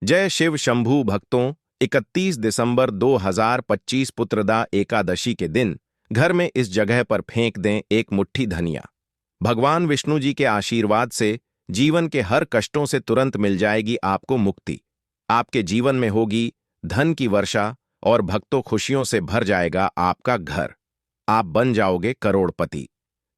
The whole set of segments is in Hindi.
जय शिव शंभू भक्तों। 31 दिसंबर 2025 पुत्रदा एकादशी के दिन घर में इस जगह पर फेंक दें एक मुट्ठी धनिया। भगवान विष्णु जी के आशीर्वाद से जीवन के हर कष्टों से तुरंत मिल जाएगी आपको मुक्ति। आपके जीवन में होगी धन की वर्षा और भक्तों खुशियों से भर जाएगा आपका घर। आप बन जाओगे करोड़पति।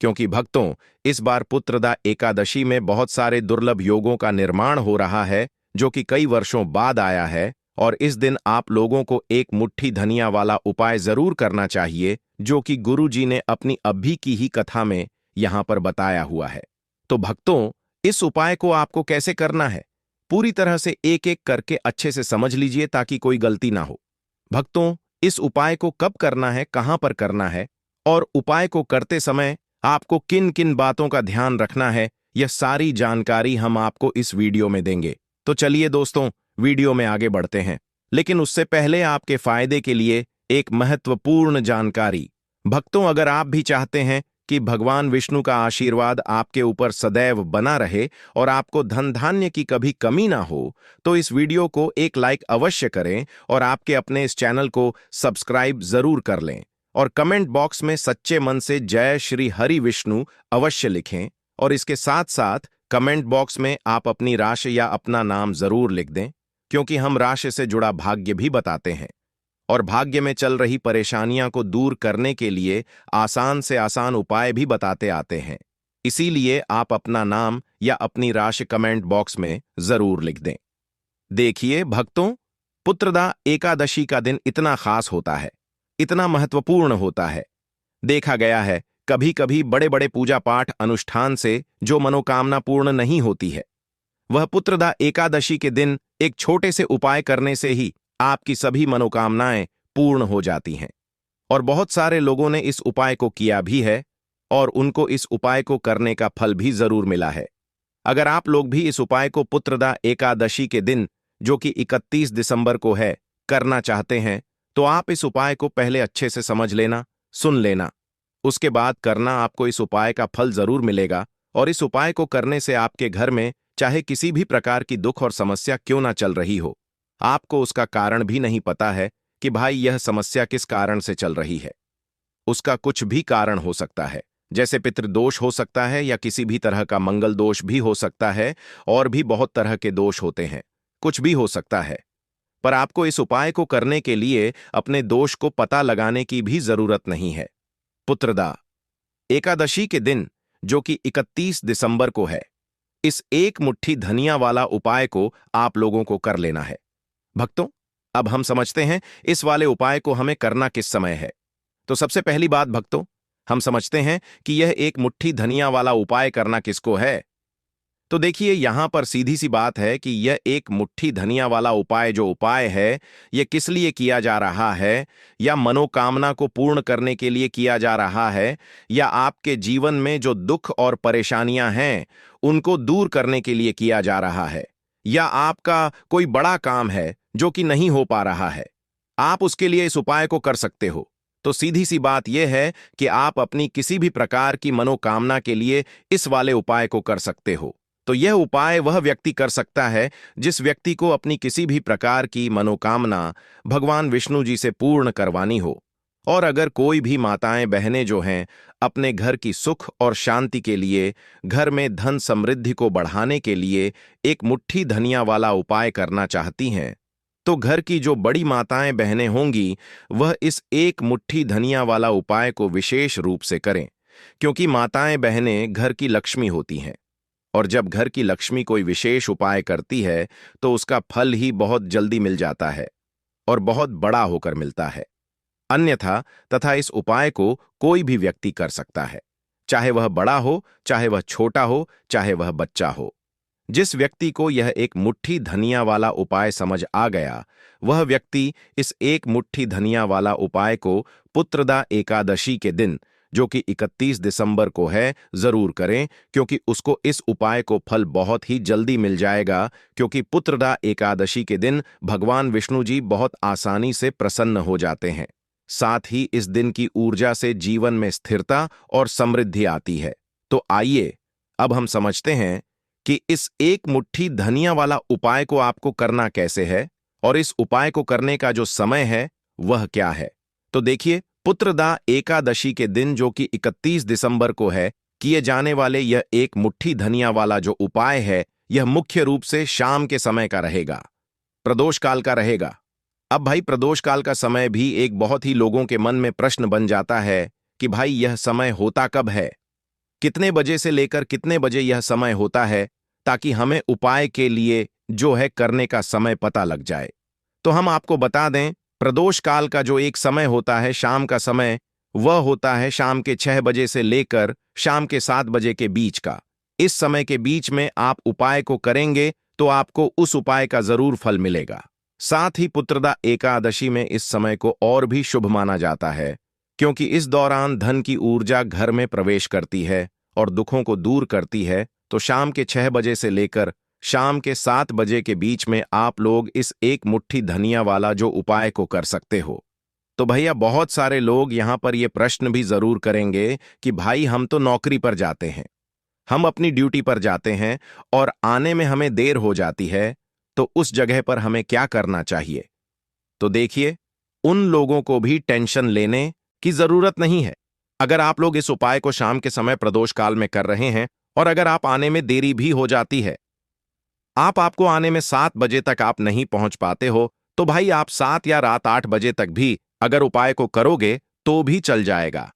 क्योंकि भक्तों, इस बार पुत्रदा एकादशी में बहुत सारे दुर्लभ योगों का निर्माण हो रहा है जो कि कई वर्षों बाद आया है। और इस दिन आप लोगों को एक मुट्ठी धनिया वाला उपाय जरूर करना चाहिए जो कि गुरु जी ने अपनी अभी की ही कथा में यहां पर बताया हुआ है। तो भक्तों, इस उपाय को आपको कैसे करना है पूरी तरह से एक एक करके अच्छे से समझ लीजिए ताकि कोई गलती ना हो। भक्तों, इस उपाय को कब करना है, कहां पर करना है और उपाय को करते समय आपको किन किन बातों का ध्यान रखना है, यह सारी जानकारी हम आपको इस वीडियो में देंगे। तो चलिए दोस्तों, वीडियो में आगे बढ़ते हैं। लेकिन उससे पहले आपके फायदे के लिए एक महत्वपूर्ण जानकारी। भक्तों, अगर आप भी चाहते हैं कि भगवान विष्णु का आशीर्वाद आपके ऊपर सदैव बना रहे और आपको धन धान्य की कभी कमी ना हो, तो इस वीडियो को एक लाइक अवश्य करें और आपके अपने इस चैनल को सब्सक्राइब जरूर कर लें और कमेंट बॉक्स में सच्चे मन से जय श्री हरि विष्णु अवश्य लिखें। और इसके साथ साथ कमेंट बॉक्स में आप अपनी राशि या अपना नाम जरूर लिख दें, क्योंकि हम राशि से जुड़ा भाग्य भी बताते हैं और भाग्य में चल रही परेशानियां को दूर करने के लिए आसान से आसान उपाय भी बताते आते हैं। इसीलिए आप अपना नाम या अपनी राशि कमेंट बॉक्स में जरूर लिख दें। देखिए भक्तों, पुत्रदा एकादशी का दिन इतना खास होता है, इतना महत्वपूर्ण होता है। देखा गया है कभी कभी बड़े बड़े पूजा पाठ अनुष्ठान से जो मनोकामना पूर्ण नहीं होती है, वह पुत्रदा एकादशी के दिन एक छोटे से उपाय करने से ही आपकी सभी मनोकामनाएं पूर्ण हो जाती हैं। और बहुत सारे लोगों ने इस उपाय को किया भी है और उनको इस उपाय को करने का फल भी जरूर मिला है। अगर आप लोग भी इस उपाय को पुत्रदा एकादशी के दिन, जो कि 31 दिसंबर को है, करना चाहते हैं, तो आप इस उपाय को पहले अच्छे से समझ लेना, सुन लेना। उसके बाद करना, आपको इस उपाय का फल जरूर मिलेगा। और इस उपाय को करने से आपके घर में चाहे किसी भी प्रकार की दुख और समस्या क्यों ना चल रही हो, आपको उसका कारण भी नहीं पता है कि भाई यह समस्या किस कारण से चल रही है। उसका कुछ भी कारण हो सकता है, जैसे पितृदोष हो सकता है या किसी भी तरह का मंगल दोष भी हो सकता है, और भी बहुत तरह के दोष होते हैं, कुछ भी हो सकता है। पर आपको इस उपाय को करने के लिए अपने दोष को पता लगाने की भी जरूरत नहीं है। पुत्रदा एकादशी के दिन, जो कि 31 दिसंबर को है, इस एक मुट्ठी धनिया वाला उपाय को आप लोगों को कर लेना है। भक्तों, अब हम समझते हैं इस वाले उपाय को हमें करना किस समय है। तो सबसे पहली बात भक्तों, हम समझते हैं कि यह एक मुट्ठी धनिया वाला उपाय करना किसको है। तो देखिए, यहां पर सीधी सी बात है कि यह एक मुट्ठी धनिया वाला उपाय जो उपाय है, यह किस लिए किया जा रहा है, या मनोकामना को पूर्ण करने के लिए किया जा रहा है, या आपके जीवन में जो दुख और परेशानियां हैं उनको दूर करने के लिए किया जा रहा है, या आपका कोई बड़ा काम है जो कि नहीं हो पा रहा है, आप उसके लिए इस उपाय को कर सकते हो। तो सीधी सी बात यह है कि आप अपनी किसी भी प्रकार की मनोकामना के लिए इस वाले उपाय को कर सकते हो। तो यह उपाय वह व्यक्ति कर सकता है जिस व्यक्ति को अपनी किसी भी प्रकार की मनोकामना भगवान विष्णु जी से पूर्ण करवानी हो। और अगर कोई भी माताएं बहनें जो हैं अपने घर की सुख और शांति के लिए, घर में धन समृद्धि को बढ़ाने के लिए एक मुट्ठी धनिया वाला उपाय करना चाहती हैं, तो घर की जो बड़ी माताएं बहनें होंगी वह इस एक मुट्ठी धनिया वाला उपाय को विशेष रूप से करें, क्योंकि माताएं बहनें घर की लक्ष्मी होती हैं। और जब घर की लक्ष्मी कोई विशेष उपाय करती है तो उसका फल ही बहुत जल्दी मिल जाता है और बहुत बड़ा होकर मिलता है। अन्यथा तथा इस उपाय को कोई भी व्यक्ति कर सकता है, चाहे वह बड़ा हो, चाहे वह छोटा हो, चाहे वह बच्चा हो। जिस व्यक्ति को यह एक मुट्ठी धनिया वाला उपाय समझ आ गया, वह व्यक्ति इस एक मुट्ठी धनिया वाला उपाय को पुत्रदा एकादशी के दिन, जो कि 31 दिसंबर को है, जरूर करें, क्योंकि उसको इस उपाय को फल बहुत ही जल्दी मिल जाएगा। क्योंकि पुत्रदा एकादशी के दिन भगवान विष्णु जी बहुत आसानी से प्रसन्न हो जाते हैं। साथ ही इस दिन की ऊर्जा से जीवन में स्थिरता और समृद्धि आती है। तो आइए अब हम समझते हैं कि इस एक मुट्ठी धनिया वाला उपाय को आपको करना कैसे है और इस उपाय को करने का जो समय है वह क्या है। तो देखिए, पुत्रदा एकादशी के दिन, जो कि 31 दिसंबर को है, किए जाने वाले यह एक मुट्ठी धनिया वाला जो उपाय है, यह मुख्य रूप से शाम के समय का रहेगा, प्रदोष काल का रहेगा। अब भाई, प्रदोष काल का समय भी एक बहुत ही लोगों के मन में प्रश्न बन जाता है कि भाई यह समय होता कब है, कितने बजे से लेकर कितने बजे यह समय होता है, ताकि हमें उपाय के लिए जो है करने का समय पता लग जाए। तो हम आपको बता दें, प्रदोष काल का जो एक समय होता है, शाम का समय, वह होता है शाम के 6 बजे से लेकर शाम के 7 बजे के बीच का। इस समय के बीच में आप उपाय को करेंगे तो आपको उस उपाय का जरूर फल मिलेगा। साथ ही पुत्रदा एकादशी में इस समय को और भी शुभ माना जाता है, क्योंकि इस दौरान धन की ऊर्जा घर में प्रवेश करती है और दुखों को दूर करती है। तो शाम के 6 बजे से लेकर शाम के 7 बजे के बीच में आप लोग इस एक मुट्ठी धनिया वाला जो उपाय को कर सकते हो। तो भैया, बहुत सारे लोग यहां पर ये प्रश्न भी जरूर करेंगे कि भाई हम तो नौकरी पर जाते हैं, हम अपनी ड्यूटी पर जाते हैं और आने में हमें देर हो जाती है, तो उस जगह पर हमें क्या करना चाहिए। तो देखिए, उन लोगों को भी टेंशन लेने की जरूरत नहीं है। अगर आप लोग इस उपाय को शाम के समय प्रदोष काल में कर रहे हैं और अगर आप आने में देरी भी हो जाती है, आपको आने में 7 बजे तक आप नहीं पहुंच पाते हो, तो भाई आप 7 या रात 8 बजे तक भी अगर उपाय को करोगे तो भी चल जाएगा।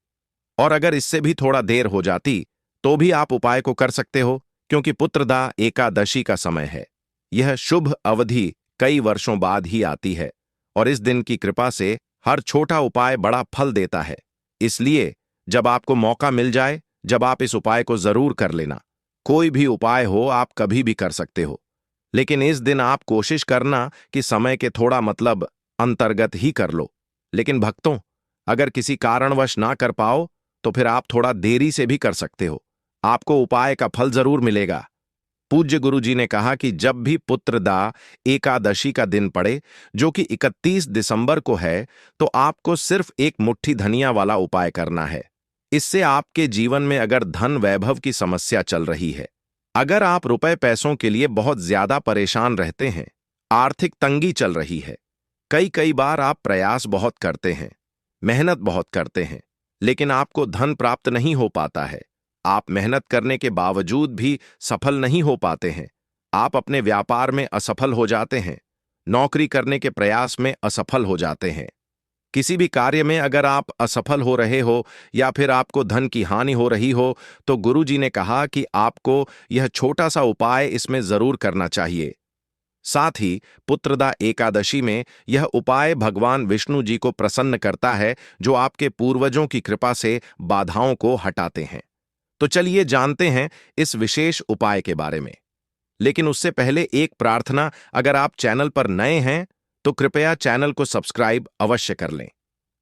और अगर इससे भी थोड़ा देर हो जाती तो भी आप उपाय को कर सकते हो, क्योंकि पुत्रदा एकादशी का समय है। यह शुभ अवधि कई वर्षों बाद ही आती है और इस दिन की कृपा से हर छोटा उपाय बड़ा फल देता है। इसलिए जब आपको मौका मिल जाए, जब आप इस उपाय को जरूर कर लेना। कोई भी उपाय हो, आप कभी भी कर सकते हो, लेकिन इस दिन आप कोशिश करना कि समय के थोड़ा अंतर्गत ही कर लो। लेकिन भक्तों, अगर किसी कारणवश ना कर पाओ तो फिर आप थोड़ा देरी से भी कर सकते हो, आपको उपाय का फल जरूर मिलेगा। पूज्य गुरु जी ने कहा कि जब भी पुत्रदा एकादशी का दिन पड़े, जो कि 31 दिसंबर को है, तो आपको सिर्फ एक मुट्ठी धनिया वाला उपाय करना है। इससे आपके जीवन में अगर धन वैभव की समस्या चल रही है, अगर आप रुपए पैसों के लिए बहुत ज्यादा परेशान रहते हैं, आर्थिक तंगी चल रही है, कई कई बार आप प्रयास बहुत करते हैं, मेहनत बहुत करते हैं, लेकिन आपको धन प्राप्त नहीं हो पाता है, आप मेहनत करने के बावजूद भी सफल नहीं हो पाते हैं, आप अपने व्यापार में असफल हो जाते हैं, नौकरी करने के प्रयास में असफल हो जाते हैं, किसी भी कार्य में अगर आप असफल हो रहे हो या फिर आपको धन की हानि हो रही हो, तो गुरु जी ने कहा कि आपको यह छोटा सा उपाय इसमें जरूर करना चाहिए। साथ ही पुत्रदा एकादशी में यह उपाय भगवान विष्णु जी को प्रसन्न करता है, जो आपके पूर्वजों की कृपा से बाधाओं को हटाते हैं। तो चलिए जानते हैं इस विशेष उपाय के बारे में। लेकिन उससे पहले एक प्रार्थना, अगर आप चैनल पर नए हैं तो कृपया चैनल को सब्सक्राइब अवश्य कर लें।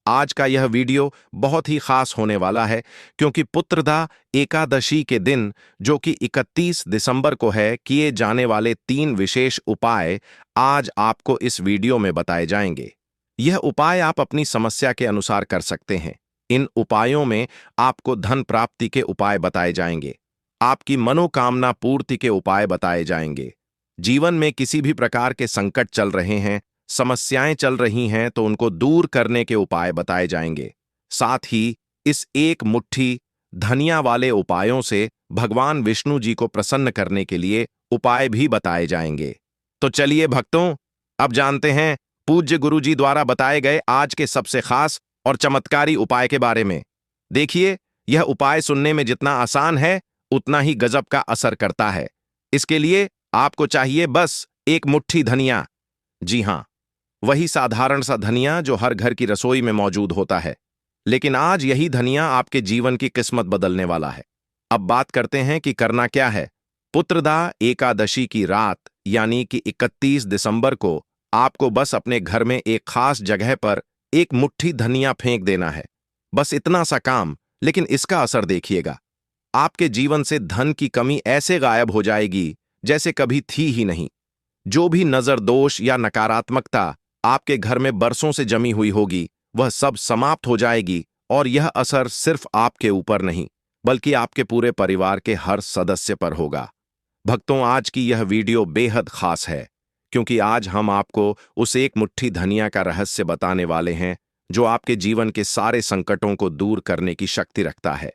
आज का यह वीडियो बहुत ही खास होने वाला है, क्योंकि पुत्रदा एकादशी के दिन, जो कि 31 दिसंबर को है, किए जाने वाले 3 विशेष उपाय आज आपको इस वीडियो में बताए जाएंगे। यह उपाय आप अपनी समस्या के अनुसार कर सकते हैं। इन उपायों में आपको धन प्राप्ति के उपाय बताए जाएंगे, आपकी मनोकामना पूर्ति के उपाय बताए जाएंगे। जीवन में किसी भी प्रकार के संकट चल रहे हैं, समस्याएं चल रही हैं, तो उनको दूर करने के उपाय बताए जाएंगे। साथ ही इस एक मुट्ठी धनिया वाले उपायों से भगवान विष्णु जी को प्रसन्न करने के लिए उपाय भी बताए जाएंगे। तो चलिए भक्तों, अब जानते हैं पूज्य गुरु जी द्वारा बताए गए आज के सबसे खास और चमत्कारी उपाय के बारे में। देखिए, यह उपाय सुनने में जितना आसान है, उतना ही गजब का असर करता है। इसके लिए आपको चाहिए बस एक मुट्ठी धनिया। जी हां, वही साधारण सा धनिया जो हर घर की रसोई में मौजूद होता है। लेकिन आज यही धनिया आपके जीवन की किस्मत बदलने वाला है। अब बात करते हैं कि करना क्या है। पुत्रदा एकादशी की रात, यानी कि 31 दिसंबर को, आपको बस अपने घर में एक खास जगह पर एक मुट्ठी धनिया फेंक देना है। बस इतना सा काम, लेकिन इसका असर देखिएगा। आपके जीवन से धन की कमी ऐसे गायब हो जाएगी जैसे कभी थी ही नहीं। जो भी नजर दोष या नकारात्मकता आपके घर में बरसों से जमी हुई होगी, वह सब समाप्त हो जाएगी और यह असर सिर्फ आपके ऊपर नहीं, बल्कि आपके पूरे परिवार के हर सदस्य पर होगा। भक्तों, आज की यह वीडियो बेहद खास है क्योंकि आज हम आपको उस एक मुट्ठी धनिया का रहस्य बताने वाले हैं जो आपके जीवन के सारे संकटों को दूर करने की शक्ति रखता है।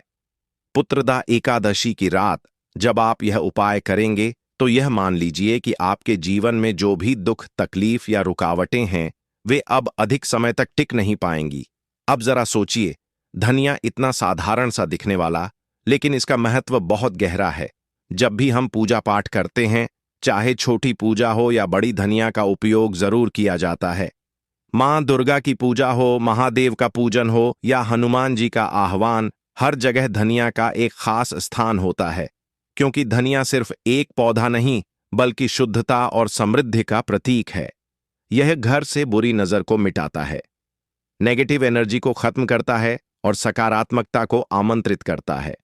पुत्रदा एकादशी की रात जब आप यह उपाय करेंगे तो यह मान लीजिए कि आपके जीवन में जो भी दुख, तकलीफ या रुकावटें हैं वे अब अधिक समय तक टिक नहीं पाएंगी। अब जरा सोचिए, धनिया इतना साधारण सा दिखने वाला, लेकिन इसका महत्व बहुत गहरा है। जब भी हम पूजा पाठ करते हैं, चाहे छोटी पूजा हो या बड़ी, धनिया का उपयोग जरूर किया जाता है। मां दुर्गा की पूजा हो, महादेव का पूजन हो या हनुमान जी का आह्वान, हर जगह धनिया का एक खास स्थान होता है, क्योंकि धनिया सिर्फ एक पौधा नहीं बल्कि शुद्धता और समृद्धि का प्रतीक है। यह घर से बुरी नजर को मिटाता है, नेगेटिव एनर्जी को खत्म करता है और सकारात्मकता को आमंत्रित करता है।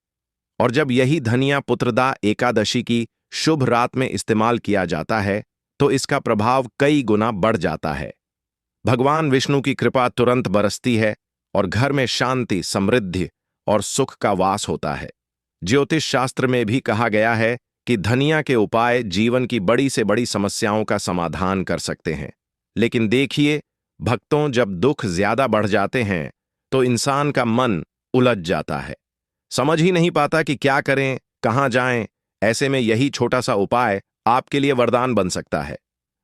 और जब यही धनिया पुत्रदा एकादशी की शुभ रात में इस्तेमाल किया जाता है तो इसका प्रभाव कई गुना बढ़ जाता है। भगवान विष्णु की कृपा तुरंत बरसती है और घर में शांति, समृद्धि और सुख का वास होता है। ज्योतिष शास्त्र में भी कहा गया है कि धनिया के उपाय जीवन की बड़ी से बड़ी समस्याओं का समाधान कर सकते हैं। लेकिन देखिए भक्तों, जब दुख ज्यादा बढ़ जाते हैं तो इंसान का मन उलझ जाता है, समझ ही नहीं पाता कि क्या करें, कहां जाएं। ऐसे में यही छोटा सा उपाय आपके लिए वरदान बन सकता है।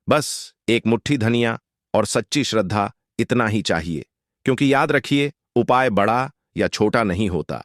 बस एक मुट्ठी धनिया और सच्ची श्रद्धा, इतना ही चाहिए। क्योंकि याद रखिए, उपाय बड़ा या छोटा नहीं होता,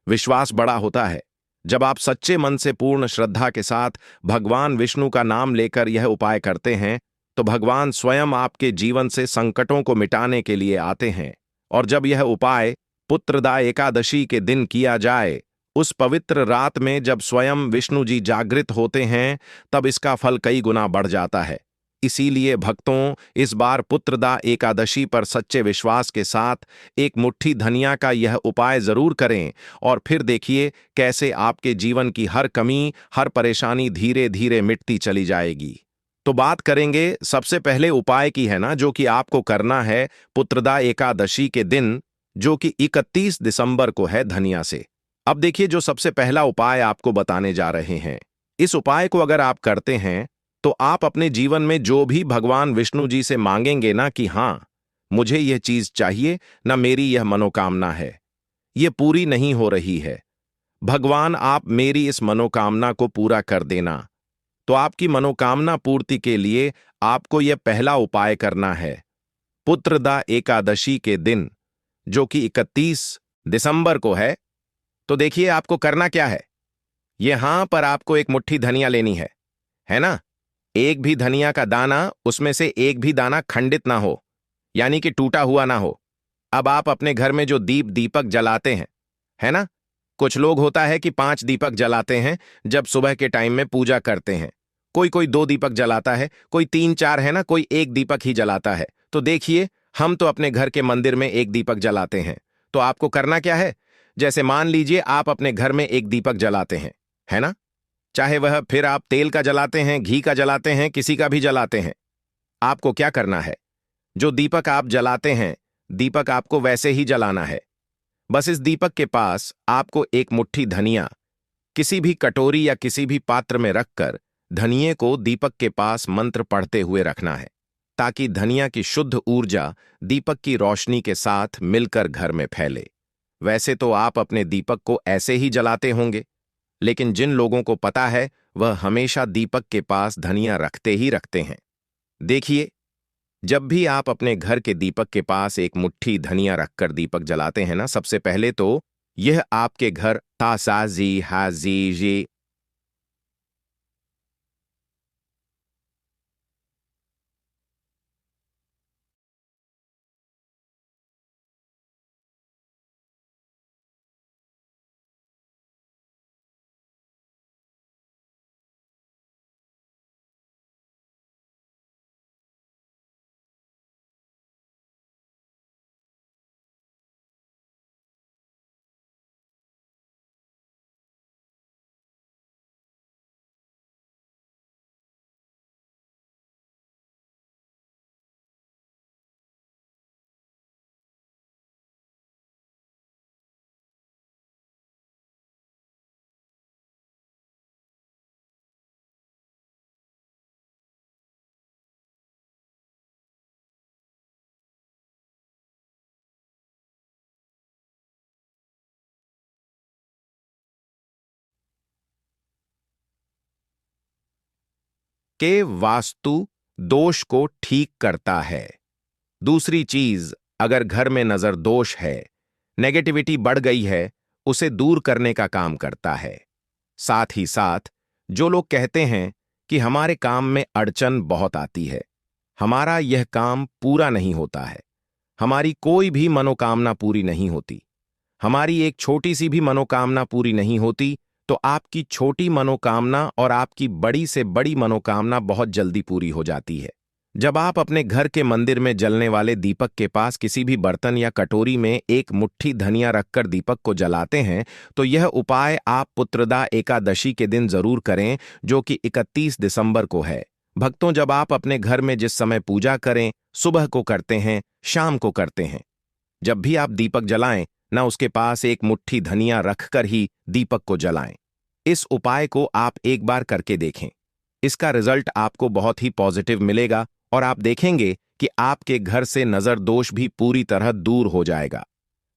विश्वास बड़ा होता है। जब आप सच्चे मन से पूर्ण श्रद्धा के साथ भगवान विष्णु का नाम लेकर यह उपाय करते हैं तो भगवान स्वयं आपके जीवन से संकटों को मिटाने के लिए आते हैं। और जब यह उपाय पुत्रदा एकादशी के दिन किया जाए, उस पवित्र रात में जब स्वयं विष्णु जी जागृत होते हैं, तब इसका फल कई गुना बढ़ जाता है। इसीलिए भक्तों, इस बार पुत्रदा एकादशी पर सच्चे विश्वास के साथ एक मुट्ठी धनिया का यह उपाय जरूर करें और फिर देखिए कैसे आपके जीवन की हर कमी, हर परेशानी धीरे धीरे मिटती चली जाएगी। तो बात करेंगे सबसे पहले उपाय की, है ना, जो कि आपको करना है पुत्रदा एकादशी के दिन, जो कि 31 दिसंबर को है, धनिया से। अब देखिए, जो सबसे पहला उपाय आपको बताने जा रहे हैं, इस उपाय को अगर आप करते हैं तो आप अपने जीवन में जो भी भगवान विष्णु जी से मांगेंगे ना कि हां, मुझे यह चीज चाहिए, ना मेरी यह मनोकामना है, यह पूरी नहीं हो रही है, भगवान आप मेरी इस मनोकामना को पूरा कर देना। तो आपकी मनोकामना पूर्ति के लिए आपको यह पहला उपाय करना है। पुत्रदा एकादशी के दिन, जो कि 31 दिसंबर को है, तो देखिए आपको करना क्या है। यहां पर आपको एक मुट्ठी धनिया लेनी है ना? एक भी धनिया का दाना, उसमें से एक भी दाना खंडित ना हो, यानी कि टूटा हुआ ना हो। अब आप अपने घर में जो दीपक जलाते हैं, है ना, कुछ लोग होता है कि 5 दीपक जलाते हैं जब सुबह के टाइम में पूजा करते हैं। कोई कोई 2 दीपक जलाता है, कोई 3-4, है ना, कोई एक दीपक ही जलाता है। तो देखिए, हम तो अपने घर के मंदिर में एक दीपक जलाते हैं। तो आपको करना क्या है, जैसे मान लीजिए आप अपने घर में एक दीपक जलाते हैं, है ना, चाहे वह फिर आप तेल का जलाते हैं, घी का जलाते हैं, किसी का भी जलाते हैं। आपको क्या करना है, जो दीपक आप जलाते हैं, दीपक आपको वैसे ही जलाना है। बस इस दीपक के पास आपको एक मुट्ठी धनिया किसी भी कटोरी या किसी भी पात्र में रखकर धनिये को दीपक के पास मंत्र पढ़ते हुए रखना है, ताकि धनिया की शुद्ध ऊर्जा दीपक की रोशनी के साथ मिलकर घर में फैले। वैसे तो आप अपने दीपक को ऐसे ही जलाते होंगे, लेकिन जिन लोगों को पता है वह हमेशा दीपक के पास धनिया रखते ही रखते हैं। देखिए, जब भी आप अपने घर के दीपक के पास एक मुट्ठी धनिया रखकर दीपक जलाते हैं ना, सबसे पहले तो यह आपके घर तासाजी हाजी जी के वास्तु दोष को ठीक करता है। दूसरी चीज, अगर घर में नजर दोष है, नेगेटिविटी बढ़ गई है, उसे दूर करने का काम करता है। साथ ही साथ जो लोग कहते हैं कि हमारे काम में अड़चन बहुत आती है, हमारा यह काम पूरा नहीं होता है, हमारी कोई भी मनोकामना पूरी नहीं होती, हमारी एक छोटी सी भी मनोकामना पूरी नहीं होती, तो आपकी छोटी मनोकामना और आपकी बड़ी से बड़ी मनोकामना बहुत जल्दी पूरी हो जाती है। जब आप अपने घर के मंदिर में जलने वाले दीपक के पास किसी भी बर्तन या कटोरी में एक मुट्ठी धनिया रखकर दीपक को जलाते हैं, तो यह उपाय आप पुत्रदा एकादशी के दिन जरूर करें, जो कि 31 दिसंबर को है। भक्तों, जब आप अपने घर में जिस समय पूजा करें, सुबह को करते हैं, शाम को करते हैं, जब भी आप दीपक जलाएं, ना उसके पास एक मुट्ठी धनिया रखकर ही दीपक को जलाएं। इस उपाय को आप एक बार करके देखें। इसका रिजल्ट आपको बहुत ही पॉजिटिव मिलेगा और आप देखेंगे कि आपके घर से नजर दोष भी पूरी तरह दूर हो जाएगा,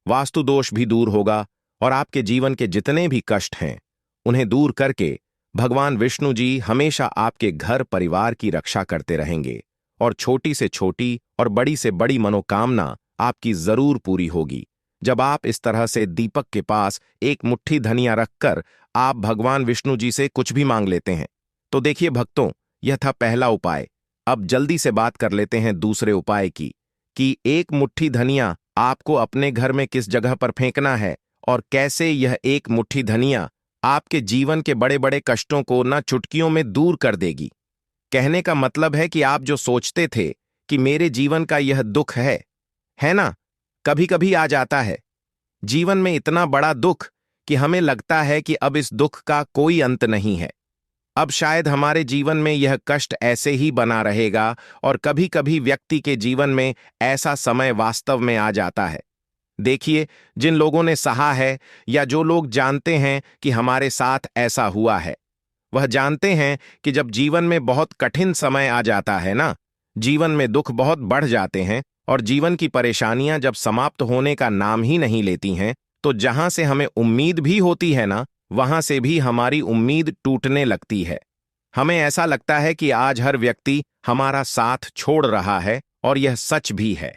वास्तु दोष भी दूर होगा और आपके जीवन के जितने भी कष्ट हैं उन्हें दूर करके भगवान विष्णु जी हमेशा आपके घर परिवार की रक्षा करते रहेंगे और छोटी से छोटी और बड़ी से बड़ी मनोकामना आपकी जरूर पूरी होगी। जब आप इस तरह से दीपक के पास एक मुट्ठी धनिया रखकर आप भगवान विष्णु जी से कुछ भी मांग लेते हैं। तो देखिए भक्तों, यह था पहला उपाय। अब जल्दी से बात कर लेते हैं दूसरे उपाय की, कि एक मुट्ठी धनिया आपको अपने घर में किस जगह पर फेंकना है और कैसे यह एक मुट्ठी धनिया आपके जीवन के बड़े बड़े कष्टों को ना चुटकियों में दूर कर देगी। कहने का मतलब है कि आप जो सोचते थे कि मेरे जीवन का यह दुख है ना, कभी कभी आ जाता है जीवन में इतना बड़ा दुख कि हमें लगता है कि अब इस दुख का कोई अंत नहीं है, अब शायद हमारे जीवन में यह कष्ट ऐसे ही बना रहेगा। और कभी कभी व्यक्ति के जीवन में ऐसा समय वास्तव में आ जाता है। देखिए, जिन लोगों ने सहा है या जो लोग जानते हैं कि हमारे साथ ऐसा हुआ है, वह जानते हैं कि जब जीवन में बहुत कठिन समय आ जाता है ना, जीवन में दुख बहुत बढ़ जाते हैं और जीवन की परेशानियां जब समाप्त होने का नाम ही नहीं लेती हैं, तो जहां से हमें उम्मीद भी होती है ना, वहां से भी हमारी उम्मीद टूटने लगती है। हमें ऐसा लगता है कि आज हर व्यक्ति हमारा साथ छोड़ रहा है और यह सच भी है।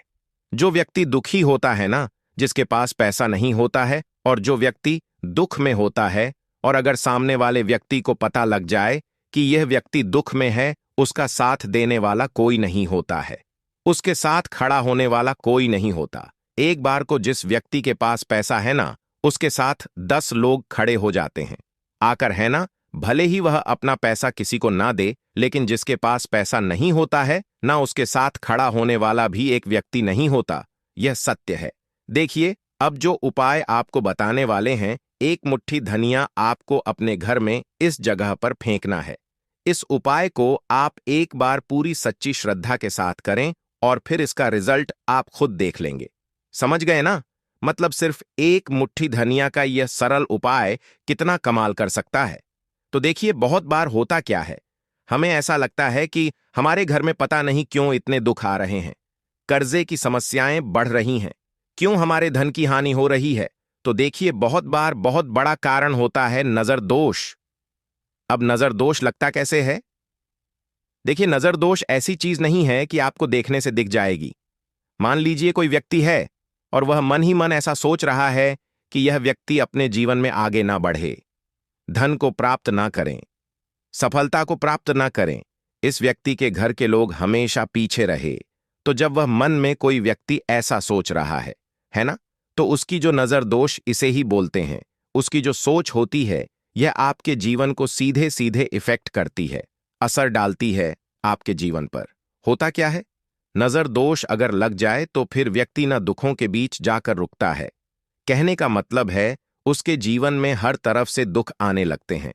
जो व्यक्ति दुखी होता है ना, जिसके पास पैसा नहीं होता है, और जो व्यक्ति दुख में होता है, और अगर सामने वाले व्यक्ति को पता लग जाए कि यह व्यक्ति दुख में है, उसका साथ देने वाला कोई नहीं होता है, उसके साथ खड़ा होने वाला कोई नहीं होता। एक बार को जिस व्यक्ति के पास पैसा है ना, उसके साथ 10 लोग खड़े हो जाते हैं आकर, है ना। भले ही वह अपना पैसा किसी को ना दे, लेकिन जिसके पास पैसा नहीं होता है ना, उसके साथ खड़ा होने वाला भी एक व्यक्ति नहीं होता। यह सत्य है। देखिए, अब जो उपाय आपको बताने वाले हैं, एक मुट्ठी धनिया आपको अपने घर में इस जगह पर फेंकना है। इस उपाय को आप एक बार पूरी सच्ची श्रद्धा के साथ करें और फिर इसका रिजल्ट आप खुद देख लेंगे। समझ गए ना? मतलब सिर्फ एक मुट्ठी धनिया का यह सरल उपाय कितना कमाल कर सकता है। तो देखिए, बहुत बार होता क्या है, हमें ऐसा लगता है कि हमारे घर में पता नहीं क्यों इतने दुख आ रहे हैं, कर्जे की समस्याएं बढ़ रही हैं, क्यों हमारे धन की हानि हो रही है। तो देखिए, बहुत बार बहुत बड़ा कारण होता है नजर दोष। अब नजर दोष लगता कैसे है? देखिए, नजर दोष ऐसी चीज नहीं है कि आपको देखने से दिख जाएगी। मान लीजिए कोई व्यक्ति है और वह मन ही मन ऐसा सोच रहा है कि यह व्यक्ति अपने जीवन में आगे ना बढ़े, धन को प्राप्त ना करें, सफलता को प्राप्त ना करें, इस व्यक्ति के घर के लोग हमेशा पीछे रहे। तो जब वह मन में कोई व्यक्ति ऐसा सोच रहा है ना, तो उसकी जो नजर दोष इसे ही बोलते हैं, उसकी जो सोच होती है, यह आपके जीवन को सीधे सीधे इफेक्ट करती है, असर डालती है आपके जीवन पर। होता क्या है, नजर दोष अगर लग जाए तो फिर व्यक्ति न दुखों के बीच जाकर रुकता है। कहने का मतलब है, उसके जीवन में हर तरफ से दुख आने लगते हैं,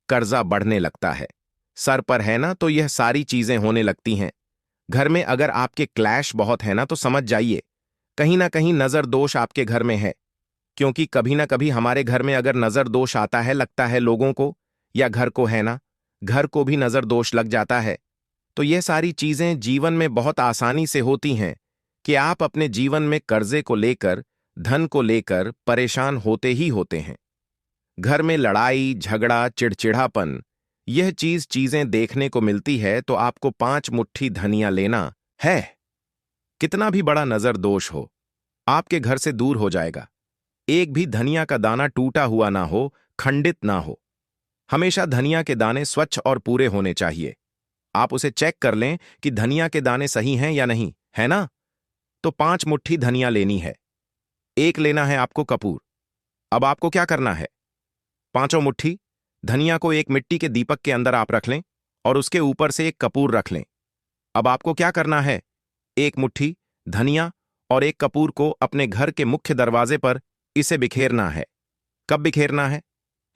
कर्जा बढ़ने लगता है, सर पर है ना, तो यह सारी चीजें होने लगती हैं। घर में अगर आपके क्लैश बहुत है ना, तो समझ जाइए कहीं ना कहीं नजर दोष आपके घर में है। क्योंकि कभी ना कभी हमारे घर में अगर नजर दोष आता है, लगता है लोगों को या घर को, है ना, घर को भी नजर दोष लग जाता है। तो यह सारी चीजें जीवन में बहुत आसानी से होती हैं कि आप अपने जीवन में कर्जे को लेकर, धन को लेकर परेशान होते ही होते हैं। घर में लड़ाई झगड़ा, चिड़चिड़ापन, यह चीजें देखने को मिलती है तो आपको 5 मुट्ठी धनिया लेना है। कितना भी बड़ा नजर दोष हो, आपके घर से दूर हो जाएगा। एक भी धनिया का दाना टूटा हुआ ना हो, खंडित ना हो। हमेशा धनिया के दाने स्वच्छ और पूरे होने चाहिए। आप उसे चेक कर लें कि धनिया के दाने सही हैं या नहीं, है ना? तो 5 मुट्ठी धनिया लेनी है। एक लेना है आपको कपूर। अब आपको क्या करना है? पांचों मुट्ठी धनिया को एक मिट्टी के दीपक के अंदर आप रख लें और उसके ऊपर से एक कपूर रख लें। अब आपको क्या करना है? एक मुट्ठी धनिया और एक कपूर को अपने घर के मुख्य दरवाजे पर इसे बिखेरना है। कब बिखेरना है?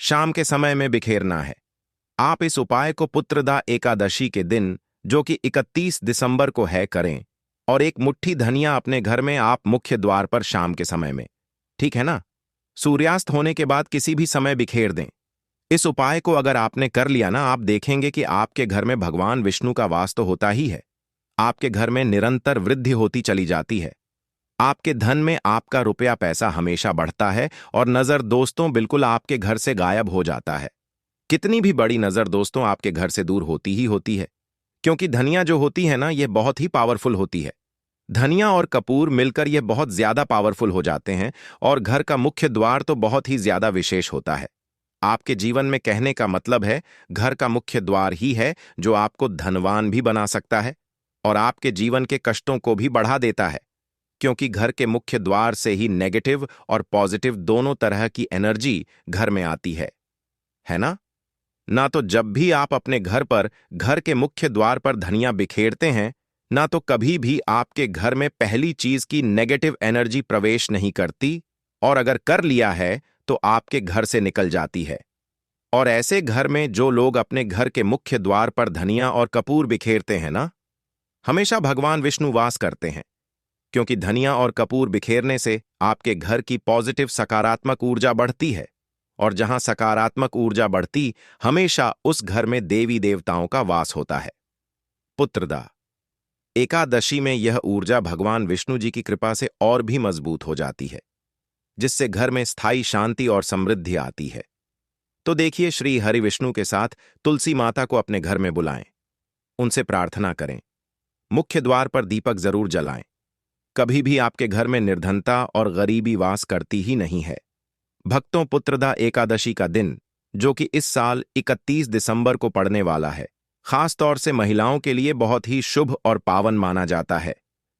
शाम के समय में बिखेरना है। आप इस उपाय को पुत्रदा एकादशी के दिन, जो कि 31 दिसंबर को है, करें और एक मुट्ठी धनिया अपने घर में आप मुख्य द्वार पर शाम के समय में, ठीक है ना? सूर्यास्त होने के बाद किसी भी समय बिखेर दें। इस उपाय को अगर आपने कर लिया ना, आप देखेंगे कि आपके घर में भगवान विष्णु का वास तो होता ही है। आपके घर में निरंतर वृद्धि होती चली जाती है। आपके धन में आपका रुपया पैसा हमेशा बढ़ता है और नजर दोस्तों बिल्कुल आपके घर से गायब हो जाता है। कितनी भी बड़ी नजर दोस्तों आपके घर से दूर होती ही होती है, क्योंकि धनिया जो होती है ना, यह बहुत ही पावरफुल होती है। धनिया और कपूर मिलकर यह बहुत ज्यादा पावरफुल हो जाते हैं और घर का मुख्य द्वार तो बहुत ही ज्यादा विशेष होता है। आपके जीवन में कहने का मतलब है, घर का मुख्य द्वार ही है जो आपको धनवान भी बना सकता है और आपके जीवन के कष्टों को भी बढ़ा देता है, क्योंकि घर के मुख्य द्वार से ही नेगेटिव और पॉजिटिव दोनों तरह की एनर्जी घर में आती है ना? ना तो जब भी आप अपने घर पर घर के मुख्य द्वार पर धनिया बिखेरते हैं, ना तो कभी भी आपके घर में पहली चीज की नेगेटिव एनर्जी प्रवेश नहीं करती, और अगर कर लिया है तो आपके घर से निकल जाती है। और ऐसे घर में जो लोग अपने घर के मुख्य द्वार पर धनिया और कपूर बिखेरते हैं ना, हमेशा भगवान विष्णु वास करते हैं, क्योंकि धनिया और कपूर बिखेरने से आपके घर की पॉजिटिव सकारात्मक ऊर्जा बढ़ती है, और जहां सकारात्मक ऊर्जा बढ़ती, हमेशा उस घर में देवी देवताओं का वास होता है। पुत्रदा एकादशी में यह ऊर्जा भगवान विष्णु जी की कृपा से और भी मजबूत हो जाती है, जिससे घर में स्थायी शांति और समृद्धि आती है। तो देखिए, श्री हरि विष्णु के साथ तुलसी माता को अपने घर में बुलाएं, उनसे प्रार्थना करें, मुख्य द्वार पर दीपक जरूर जलाएं। कभी भी आपके घर में निर्धनता और गरीबी वास करती ही नहीं है। भक्तों, पुत्रदा एकादशी का दिन, जो कि इस साल 31 दिसंबर को पड़ने वाला है, खास तौर से महिलाओं के लिए बहुत ही शुभ और पावन माना जाता है।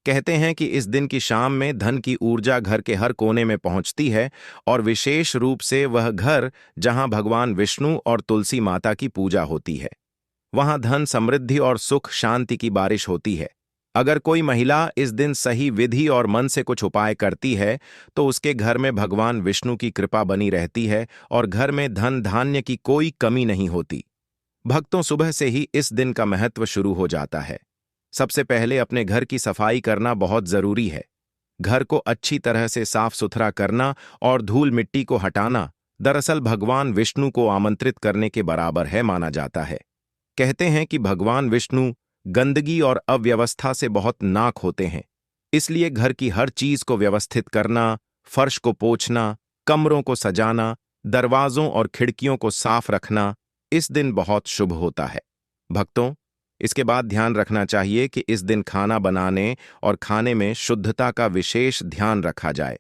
कहते हैं कि इस दिन की शाम में धन की ऊर्जा घर के हर कोने में पहुंचती है, और विशेष रूप से वह घर जहां भगवान विष्णु और तुलसी माता की पूजा होती है, वहां धन, समृद्धि और सुख शांति की बारिश होती है। अगर कोई महिला इस दिन सही विधि और मन से कुछ उपाय करती है, तो उसके घर में भगवान विष्णु की कृपा बनी रहती है और घर में धन धान्य की कोई कमी नहीं होती। भक्तों, सुबह से ही इस दिन का महत्व शुरू हो जाता है। सबसे पहले अपने घर की सफाई करना बहुत जरूरी है। घर को अच्छी तरह से साफ सुथरा करना और धूल मिट्टी को हटाना दरअसल भगवान विष्णु को आमंत्रित करने के बराबर है माना जाता है। कहते हैं कि भगवान विष्णु गंदगी और अव्यवस्था से बहुत नाक होते हैं, इसलिए घर की हर चीज को व्यवस्थित करना, फर्श को पोंछना, कमरों को सजाना, दरवाजों और खिड़कियों को साफ रखना इस दिन बहुत शुभ होता है। भक्तों, इसके बाद ध्यान रखना चाहिए कि इस दिन खाना बनाने और खाने में शुद्धता का विशेष ध्यान रखा जाए।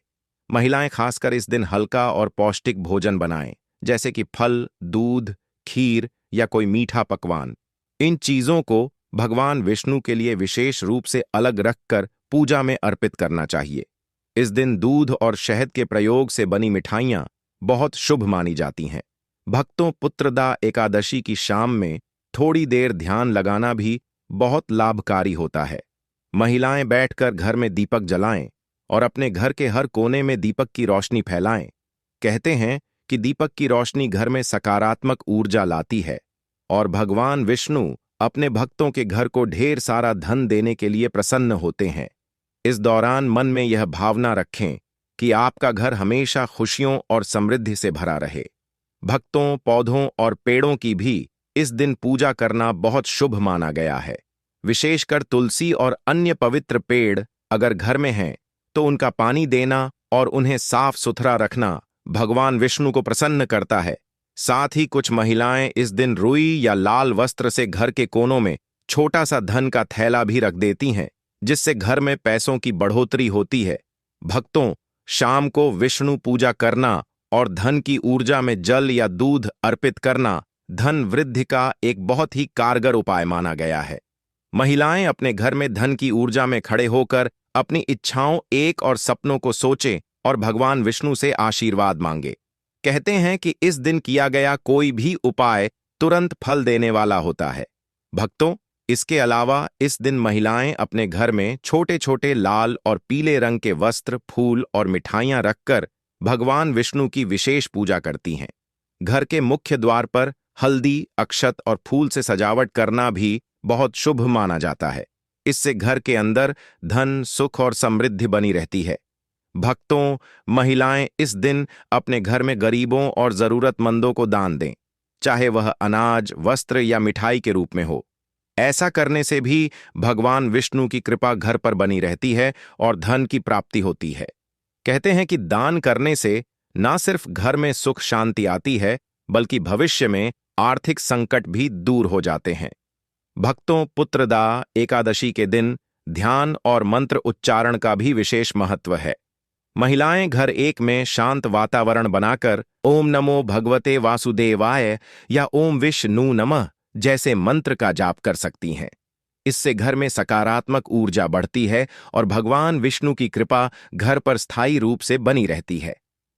महिलाएं खासकर इस दिन हल्का और पौष्टिक भोजन बनाएं, जैसे कि फल, दूध, खीर या कोई मीठा पकवान। इन चीजों को भगवान विष्णु के लिए विशेष रूप से अलग रखकर पूजा में अर्पित करना चाहिए। इस दिन दूध और शहद के प्रयोग से बनी मिठाइयां बहुत शुभ मानी जाती हैं। भक्तों, पुत्रदा एकादशी की शाम में थोड़ी देर ध्यान लगाना भी बहुत लाभकारी होता है। महिलाएं बैठकर घर में दीपक जलाएं और अपने घर के हर कोने में दीपक की रोशनी फैलाएं। कहते हैं कि दीपक की रोशनी घर में सकारात्मक ऊर्जा लाती है और भगवान विष्णु अपने भक्तों के घर को ढेर सारा धन देने के लिए प्रसन्न होते हैं। इस दौरान मन में यह भावना रखें कि आपका घर हमेशा खुशियों और समृद्धि से भरा रहे। भक्तों, पौधों और पेड़ों की भी इस दिन पूजा करना बहुत शुभ माना गया है। विशेषकर तुलसी और अन्य पवित्र पेड़ अगर घर में हैं, तो उनका पानी देना और उन्हें साफ सुथरा रखना भगवान विष्णु को प्रसन्न करता है। साथ ही कुछ महिलाएं इस दिन रुई या लाल वस्त्र से घर के कोनों में छोटा सा धन का थैला भी रख देती हैं, जिससे घर में पैसों की बढ़ोतरी होती है। भक्तों, शाम को विष्णु पूजा करना और धन की ऊर्जा में जल या दूध अर्पित करना धन वृद्धि का एक बहुत ही कारगर उपाय माना गया है। महिलाएं अपने घर में धन की ऊर्जा में खड़े होकर अपनी इच्छाओं एक और सपनों को सोचें और भगवान विष्णु से आशीर्वाद मांगे। कहते हैं कि इस दिन किया गया कोई भी उपाय तुरंत फल देने वाला होता है। भक्तों, इसके अलावा इस दिन महिलाएं अपने घर में छोटे छोटे लाल और पीले रंग के वस्त्र, फूल और मिठाइयां रखकर भगवान विष्णु की विशेष पूजा करती हैं। घर के मुख्य द्वार पर हल्दी, अक्षत और फूल से सजावट करना भी बहुत शुभ माना जाता है। इससे घर के अंदर धन, सुख और समृद्धि बनी रहती है। भक्तों, महिलाएं इस दिन अपने घर में गरीबों और जरूरतमंदों को दान दें, चाहे वह अनाज, वस्त्र या मिठाई के रूप में हो। ऐसा करने से भी भगवान विष्णु की कृपा घर पर बनी रहती है और धन की प्राप्ति होती है। कहते हैं कि दान करने से न सिर्फ घर में सुख शांति आती है, बल्कि भविष्य में आर्थिक संकट भी दूर हो जाते हैं। भक्तों, पुत्रदा एकादशी के दिन ध्यान और मंत्र उच्चारण का भी विशेष महत्व है। महिलाएं घर एक में शांत वातावरण बनाकर ओम नमो भगवते वासुदेवाय या ओम विष्णु नमः जैसे मंत्र का जाप कर सकती हैं। इससे घर में सकारात्मक ऊर्जा बढ़ती है और भगवान विष्णु की कृपा घर पर स्थायी रूप से बनी रहती है।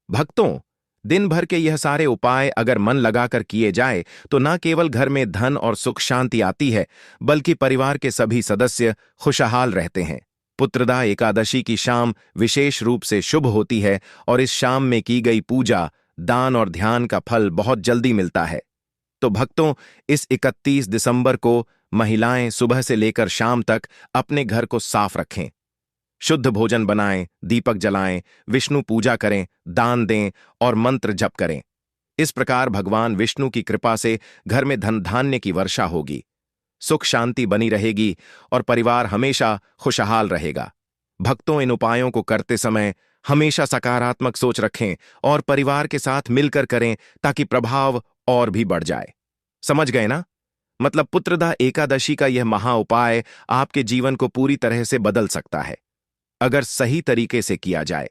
भक्तों, दिन भर के यह सारे उपाय अगर मन लगाकर किए जाए तो न केवल घर में धन और सुख शांति आती है, बल्कि परिवार के सभी सदस्य खुशहाल रहते हैं। पुत्रदा एकादशी की शाम विशेष रूप से शुभ होती है और इस शाम में की गई पूजा, दान और ध्यान का फल बहुत जल्दी मिलता है। तो भक्तों, इस 31 दिसंबर को महिलाएं सुबह से लेकर शाम तक अपने घर को साफ रखें, शुद्ध भोजन बनाएं, दीपक जलाएं, विष्णु पूजा करें, दान दें और मंत्र जप करें। इस प्रकार भगवान विष्णु की कृपा से घर में धन धान्य की वर्षा होगी, सुख शांति बनी रहेगी और परिवार हमेशा खुशहाल रहेगा। भक्तों, इन उपायों को करते समय हमेशा सकारात्मक सोच रखें और परिवार के साथ मिलकर करें ताकि प्रभाव और भी बढ़ जाए। समझ गए ना? मतलब पुत्रदा एकादशी का यह महा उपाय आपके जीवन को पूरी तरह से बदल सकता है, अगर सही तरीके से किया जाए।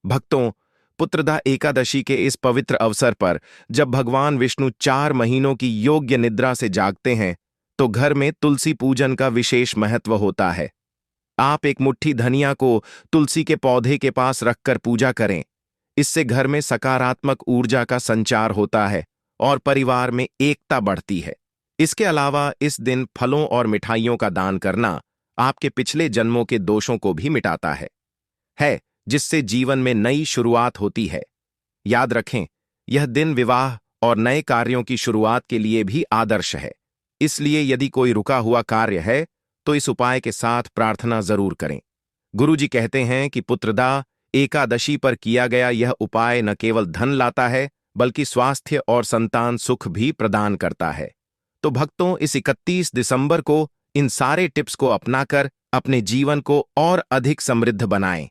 भक्तों, पुत्रदा एकादशी के इस पवित्र अवसर पर जब भगवान विष्णु 4 महीनों की योग्य निद्रा से जागते हैं, तो घर में तुलसी पूजन का विशेष महत्व होता है। आप एक मुट्ठी धनिया को तुलसी के पौधे के पास रखकर पूजा करें। इससे घर में सकारात्मक ऊर्जा का संचार होता है और परिवार में एकता बढ़ती है। इसके अलावा इस दिन फलों और मिठाइयों का दान करना आपके पिछले जन्मों के दोषों को भी मिटाता है, जिससे जीवन में नई शुरुआत होती है। याद रखें, यह दिन विवाह और नए कार्यों की शुरुआत के लिए भी आदर्श है। इसलिए यदि कोई रुका हुआ कार्य है तो इस उपाय के साथ प्रार्थना जरूर करें। गुरुजी कहते हैं कि पुत्रदा एकादशी पर किया गया यह उपाय न केवल धन लाता है, बल्कि स्वास्थ्य और संतान सुख भी प्रदान करता है। तो भक्तों, इस 31 दिसंबर को इन सारे टिप्स को अपनाकर अपने जीवन को और अधिक समृद्ध बनाएं।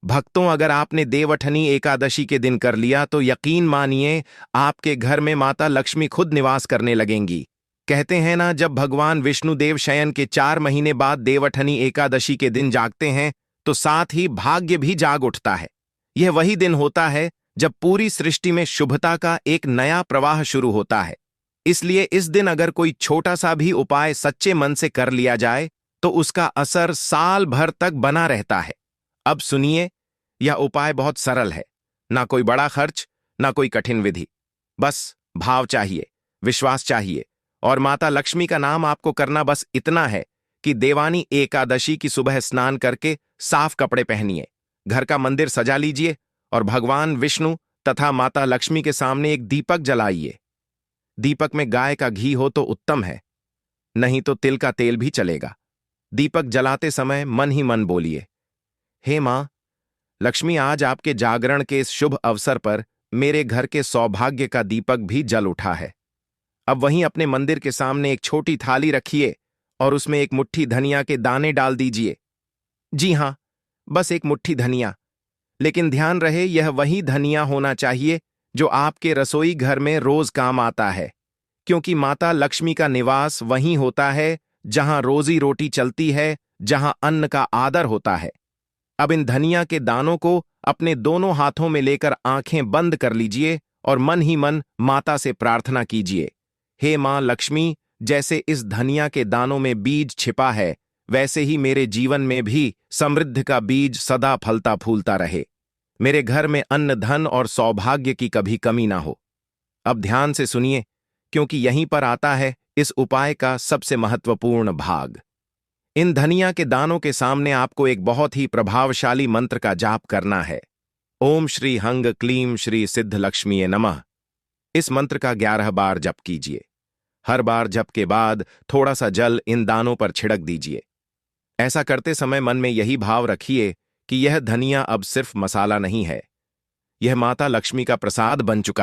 भक्तों, अगर आपने देवउठनी एकादशी के दिन कर लिया तो यकीन मानिए आपके घर में माता लक्ष्मी खुद निवास करने लगेंगी। कहते हैं ना, जब भगवान विष्णुदेव शयन के 4 महीने बाद देवउठनी एकादशी के दिन जागते हैं तो साथ ही भाग्य भी जाग उठता है। यह वही दिन होता है जब पूरी सृष्टि में शुभता का एक नया प्रवाह शुरू होता है। इसलिए इस दिन अगर कोई छोटा सा भी उपाय सच्चे मन से कर लिया जाए तो उसका असर साल भर तक बना रहता है। अब सुनिए, यह उपाय बहुत सरल है, ना कोई बड़ा खर्च, ना कोई कठिन विधि। बस भाव चाहिए, विश्वास चाहिए और माता लक्ष्मी का नाम आपको करना बस इतना है कि देवानी एकादशी की सुबह स्नान करके साफ कपड़े पहनिए, घर का मंदिर सजा लीजिए और भगवान विष्णु तथा माता लक्ष्मी के सामने एक दीपक जलाइए। दीपक में गाय का घी हो तो उत्तम है, नहीं तो तिल का तेल भी चलेगा। दीपक जलाते समय मन ही मन बोलिए, हे मां लक्ष्मी, आज आपके जागरण के इस शुभ अवसर पर मेरे घर के सौभाग्य का दीपक भी जल उठा है। अब वहीं अपने मंदिर के सामने एक छोटी थाली रखिए और उसमें एक मुट्ठी धनिया के दाने डाल दीजिए। जी हां, बस एक मुट्ठी धनिया, लेकिन ध्यान रहे यह वही धनिया होना चाहिए जो आपके रसोई घर में रोज काम आता है, क्योंकि माता लक्ष्मी का निवास वहीं होता है जहां रोजी रोटी चलती है, जहां अन्न का आदर होता है। अब इन धनिया के दानों को अपने दोनों हाथों में लेकर आंखें बंद कर लीजिए और मन ही मन माता से प्रार्थना कीजिए, हे मां लक्ष्मी, जैसे इस धनिया के दानों में बीज छिपा है, वैसे ही मेरे जीवन में भी समृद्धि का बीज सदा फलता फूलता रहे। मेरे घर में अन्न, धन और सौभाग्य की कभी कमी ना हो। अब ध्यान से सुनिए, क्योंकि यहीं पर आता है इस उपाय का सबसे महत्वपूर्ण भाग। इन धनिया के दानों के सामने आपको एक बहुत ही प्रभावशाली मंत्र का जाप करना है। ओम श्री हंग क्लीम श्री सिद्ध लक्ष्मीये नमः। इस मंत्र का 11 बार जप कीजिए। हर बार जप के बाद थोड़ा सा जल इन दानों पर छिड़क दीजिए। ऐसा करते समय मन में यही भाव रखिए कि यह धनिया अब सिर्फ मसाला नहीं है, यह माता लक्ष्मी का प्रसाद बन चुका